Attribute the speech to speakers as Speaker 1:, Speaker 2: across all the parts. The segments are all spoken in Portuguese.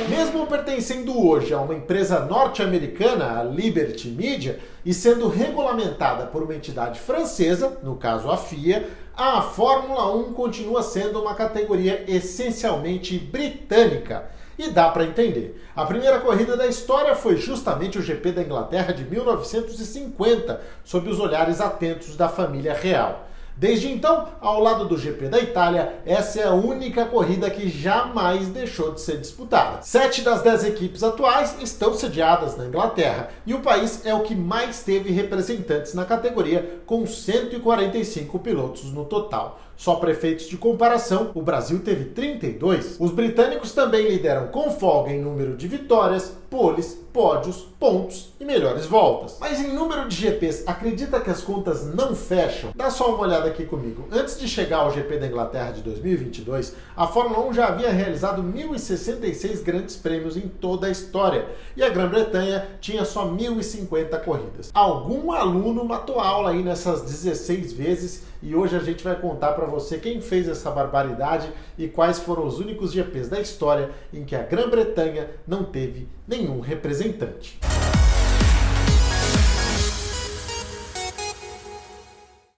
Speaker 1: Mesmo pertencendo hoje a uma empresa norte-americana, a Liberty Media, e sendo regulamentada por uma entidade francesa, no caso a FIA, a Fórmula 1 continua sendo uma categoria essencialmente britânica. E dá para entender. A primeira corrida da história foi justamente o GP da Inglaterra de 1950, sob os olhares atentos da família real. Desde então, ao lado do GP da Itália, essa é a única corrida que jamais deixou de ser disputada. 7 das 10 equipes atuais estão sediadas na Inglaterra, e o país é o que mais teve representantes na categoria, com 145 pilotos no total. Só para efeitos de comparação, o Brasil teve 32. Os britânicos também lideram com folga em número de vitórias, poles, pódios, pontos e melhores voltas. Mas em número de GPs, acredita que as contas não fecham? Dá só uma olhada aqui comigo. Antes de chegar ao GP da Inglaterra de 2022, a Fórmula 1 já havia realizado 1.066 grandes prêmios em toda a história, e a Grã-Bretanha tinha só 1.050 corridas. Algum aluno matou aula aí nessas 16 vezes, e hoje a gente vai contar para você quem fez essa barbaridade e quais foram os únicos GPs da história em que a Grã-Bretanha não teve nenhum representante.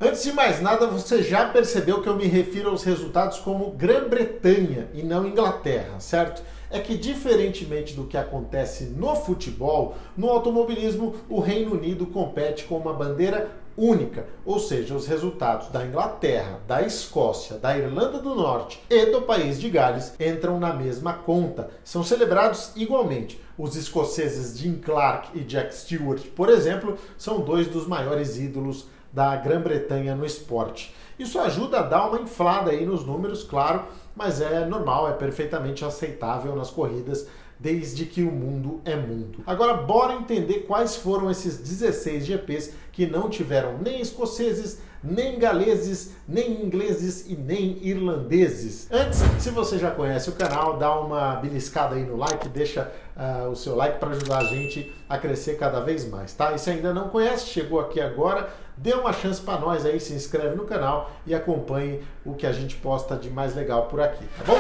Speaker 1: Antes de mais nada, você já percebeu que eu me refiro aos resultados como Grã-Bretanha e não Inglaterra, certo? É que, diferentemente do que acontece no futebol, no automobilismo, o Reino Unido compete com uma bandeira única, ou seja, os resultados da Inglaterra, da Escócia, da Irlanda do Norte e do País de Gales entram na mesma conta. São celebrados igualmente. Os escoceses Jim Clark e Jack Stewart, por exemplo, são dois dos maiores ídolos da Grã-Bretanha no esporte. Isso ajuda a dar uma inflada aí nos números, claro, mas é normal, é perfeitamente aceitável nas corridas, desde que o mundo é mundo. Agora, bora entender quais foram esses 16 GPs que não tiveram nem escoceses, nem galeses, nem ingleses e nem irlandeses. Antes, se você já conhece o canal, dá uma beliscada aí no like, deixa o seu like para ajudar a gente a crescer cada vez mais, tá? E se ainda não conhece, chegou aqui agora, dê uma chance para nós aí, se inscreve no canal e acompanhe o que a gente posta de mais legal por aqui, tá bom?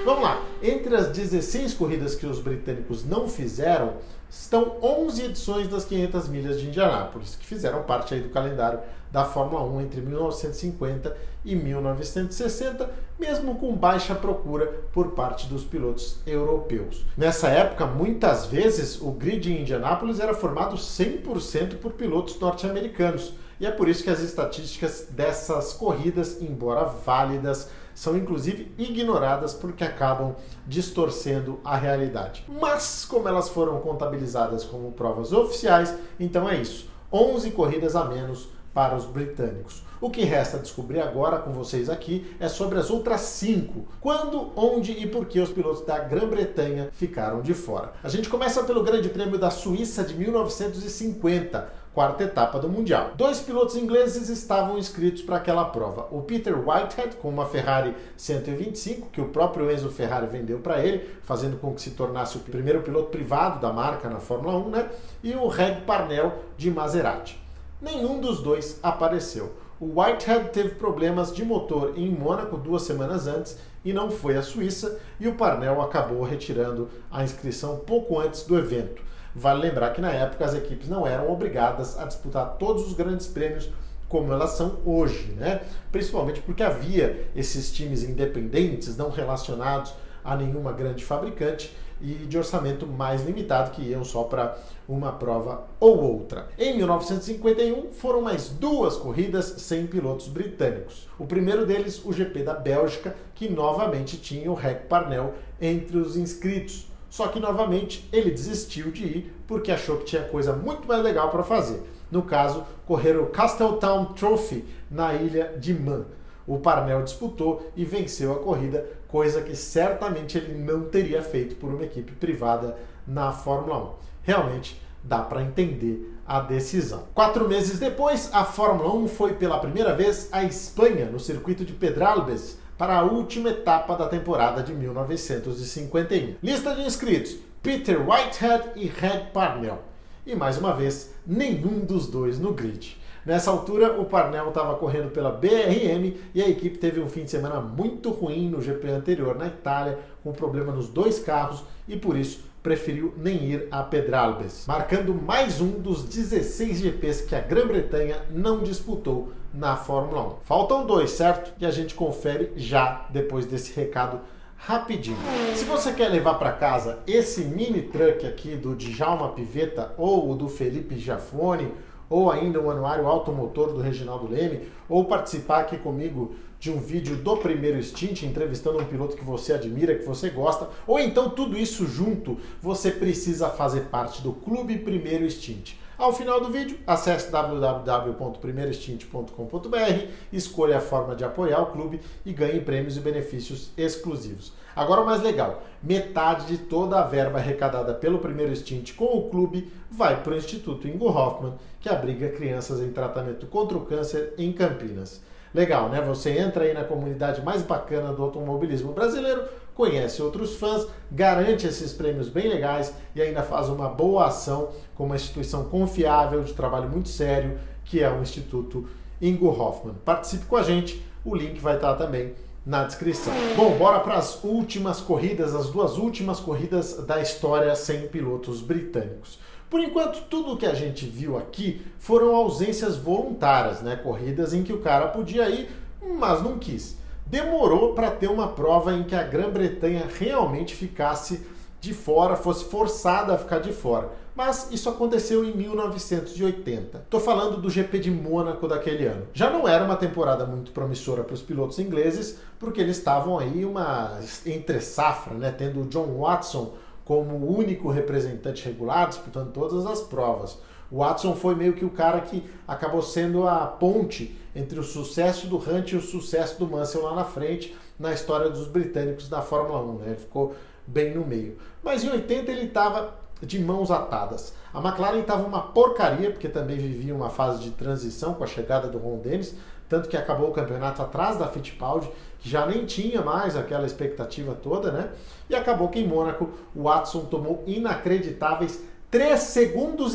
Speaker 1: Vamos lá, entre as 16 corridas que os britânicos não fizeram, estão 11 edições das 500 milhas de Indianápolis, que fizeram parte aí do calendário da Fórmula 1 entre 1950 e 1960, mesmo com baixa procura por parte dos pilotos europeus. Nessa época, muitas vezes, o grid em Indianápolis era formado 100% por pilotos norte-americanos, e é por isso que as estatísticas dessas corridas, embora válidas, são inclusive ignoradas porque acabam distorcendo a realidade. Mas, como elas foram contabilizadas como provas oficiais, então é isso, 11 corridas a menos para os britânicos. O que resta descobrir agora com vocês aqui é sobre as outras 5. Quando, onde e por que os pilotos da Grã-Bretanha ficaram de fora. A gente começa pelo Grande Prêmio da Suíça de 1950, quarta etapa do Mundial. 2 pilotos ingleses estavam inscritos para aquela prova. O Peter Whitehead, com uma Ferrari 125, que o próprio Enzo Ferrari vendeu para ele, fazendo com que se tornasse o primeiro piloto privado da marca na Fórmula 1, né? E o Reg Parnell, de Maserati. Nenhum dos dois apareceu. O Whitehead teve problemas de motor em Mônaco 2 semanas antes e não foi à Suíça, e o Parnell acabou retirando a inscrição pouco antes do evento. Vale lembrar que na época as equipes não eram obrigadas a disputar todos os grandes prêmios como elas são hoje, né? Principalmente porque havia esses times independentes, não relacionados a nenhuma grande fabricante e de orçamento mais limitado, que iam só para uma prova ou outra. Em 1951 foram mais 2 corridas sem pilotos britânicos. O primeiro deles, o GP da Bélgica, que novamente tinha o Reg Parnell entre os inscritos. Só que novamente ele desistiu de ir porque achou que tinha coisa muito mais legal para fazer. No caso, correr o Castletown Trophy na ilha de Man. O Parnell disputou e venceu a corrida, coisa que certamente ele não teria feito por uma equipe privada na Fórmula 1. Realmente dá para entender a decisão. 4 meses depois, a Fórmula 1 foi pela primeira vez à Espanha, no circuito de Pedralbes, para a última etapa da temporada de 1951. Lista de inscritos: Peter Whitehead e Reg Parnell. E mais uma vez, nenhum dos dois no grid. Nessa altura, o Parnell estava correndo pela BRM e a equipe teve um fim de semana muito ruim no GP anterior na Itália, com problema nos 2 carros e por isso preferiu nem ir a Pedralbes, marcando mais um dos 16 GPs que a Grã-Bretanha não disputou na Fórmula 1. Faltam 2, certo? E a gente confere já depois desse recado rapidinho. Se você quer levar para casa esse mini truck aqui do Djalma Pivetta ou o do Felipe Giafone, ou ainda o anuário automotor do Reginaldo Leme, ou participar aqui comigo de um vídeo do Primeiro Stint, entrevistando um piloto que você admira, que você gosta, ou então tudo isso junto, você precisa fazer parte do Clube Primeiro Stint. Ao final do vídeo, acesse www.primeirostint.com.br, escolha a forma de apoiar o clube e ganhe prêmios e benefícios exclusivos. Agora o mais legal, metade de toda a verba arrecadada pelo Primeiro Stint com o clube vai para o Instituto Ingo Hoffmann, que abriga crianças em tratamento contra o câncer em Campinas. Legal, né? Você entra aí na comunidade mais bacana do automobilismo brasileiro, conhece outros fãs, garante esses prêmios bem legais e ainda faz uma boa ação com uma instituição confiável, de trabalho muito sério, que é o Instituto Ingo Hoffmann. Participe com a gente, o link vai estar também na descrição. Bom, bora para as últimas corridas, as 2 últimas corridas da história sem pilotos britânicos. Por enquanto, tudo o que a gente viu aqui foram ausências voluntárias, né? Corridas em que o cara podia ir, mas não quis. Demorou para ter uma prova em que a Grã-Bretanha realmente ficasse de fora, fosse forçada a ficar de fora. Mas isso aconteceu em 1980. Estou falando do GP de Mônaco daquele ano. Já não era uma temporada muito promissora para os pilotos ingleses, porque eles estavam aí uma entre-safra, né? Tendo o John Watson como o único representante regular, disputando todas as provas. O Watson foi meio que o cara que acabou sendo a ponte entre o sucesso do Hunt e o sucesso do Mansell lá na frente, na história dos britânicos da Fórmula 1, né? Ele ficou bem no meio. Mas em 80 ele estava de mãos atadas. A McLaren estava uma porcaria, porque também vivia uma fase de transição com a chegada do Ron Dennis, tanto que acabou o campeonato atrás da Fittipaldi, que já nem tinha mais aquela expectativa toda, né? E acabou que em Mônaco o Watson tomou inacreditáveis 3,5 segundos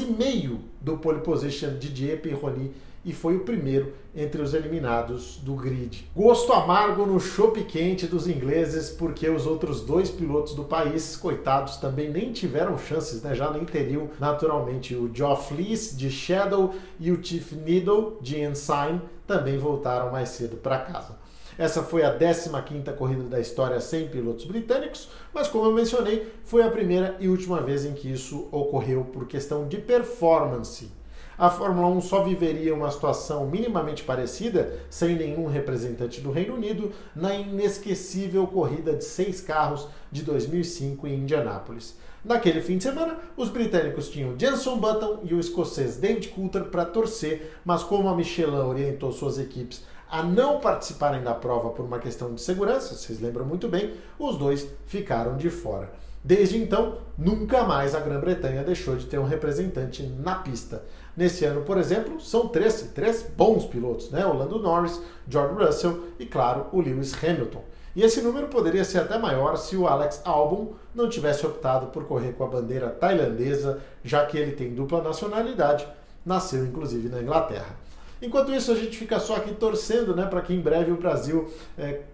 Speaker 1: do pole position de Didier Pironi e foi o primeiro entre os eliminados do grid. Gosto amargo no chopp quente dos ingleses, porque os outros 2 pilotos do país, coitados, também nem tiveram chances, né? Já nem teriam, naturalmente, o Geoff Lees de Shadow e o Tiff Needle de Ensign também voltaram mais cedo para casa. Essa foi a 15ª corrida da história sem pilotos britânicos, mas como eu mencionei, foi a primeira e última vez em que isso ocorreu por questão de performance. A Fórmula 1 só viveria uma situação minimamente parecida, sem nenhum representante do Reino Unido, na inesquecível corrida de 6 carros de 2005 em Indianápolis. Naquele fim de semana, os britânicos tinham Jenson Button e o escocês David Coulter para torcer, mas como a Michelin orientou suas equipes a não participarem da prova por uma questão de segurança, vocês lembram muito bem, os 2 ficaram de fora. Desde então, nunca mais a Grã-Bretanha deixou de ter um representante na pista. Nesse ano, por exemplo, são 3 bons pilotos, né? O Lando Norris, George Russell e, claro, o Lewis Hamilton. E esse número poderia ser até maior se o Alex Albon não tivesse optado por correr com a bandeira tailandesa, já que ele tem dupla nacionalidade, nasceu inclusive na Inglaterra. Enquanto isso, a gente fica só aqui torcendo, né, para que em breve o Brasil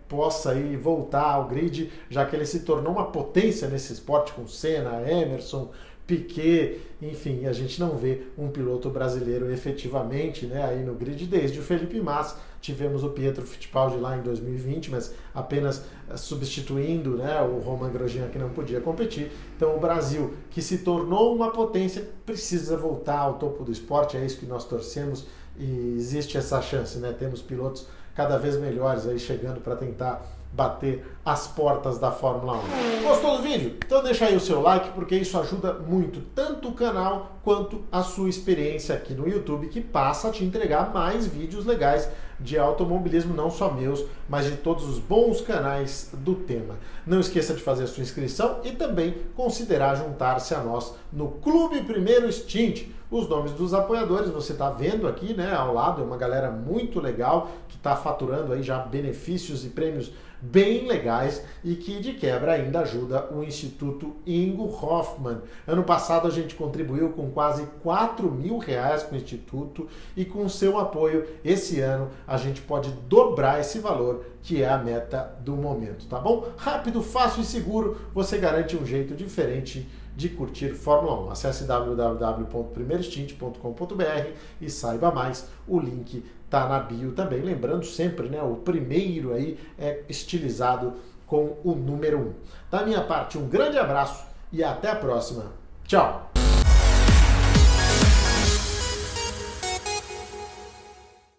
Speaker 1: possa aí voltar ao grid, já que ele se tornou uma potência nesse esporte com Senna, Emerson, Piquet, enfim, a gente não vê um piloto brasileiro efetivamente, né, aí no grid desde o Felipe Massa. Tivemos o Pietro Fittipaldi lá em 2020, mas apenas substituindo, né, o Romain Grosjean, que não podia competir. Então o Brasil, que se tornou uma potência, precisa voltar ao topo do esporte, é isso que nós torcemos e existe essa chance, né? Temos pilotos cada vez melhores aí chegando para tentar bater as portas da Fórmula 1. Gostou do vídeo? Então deixa aí o seu like, porque isso ajuda muito tanto o canal quanto a sua experiência aqui no YouTube, que passa a te entregar mais vídeos legais de automobilismo, não só meus, mas de todos os bons canais do tema. Não esqueça de fazer a sua inscrição e também considerar juntar-se a nós no Clube Primeiro Stint. Os nomes dos apoiadores você está vendo aqui, né, ao lado, é uma galera muito legal que está faturando aí já benefícios e prêmios bem legais e que de quebra ainda ajuda o Instituto Ingo Hoffmann. Ano passado a gente contribuiu com quase R$ 4.000 com o Instituto e com seu apoio esse ano a gente pode dobrar esse valor, que é a meta do momento, tá bom? Rápido, fácil e seguro, você garante um jeito diferente de curtir Fórmula 1. Acesse www.primeirostint.com.br e saiba mais. O link tá na bio também. Lembrando sempre, né, o primeiro aí é estilizado com o número 1. Da minha parte, um grande abraço e até a próxima. Tchau!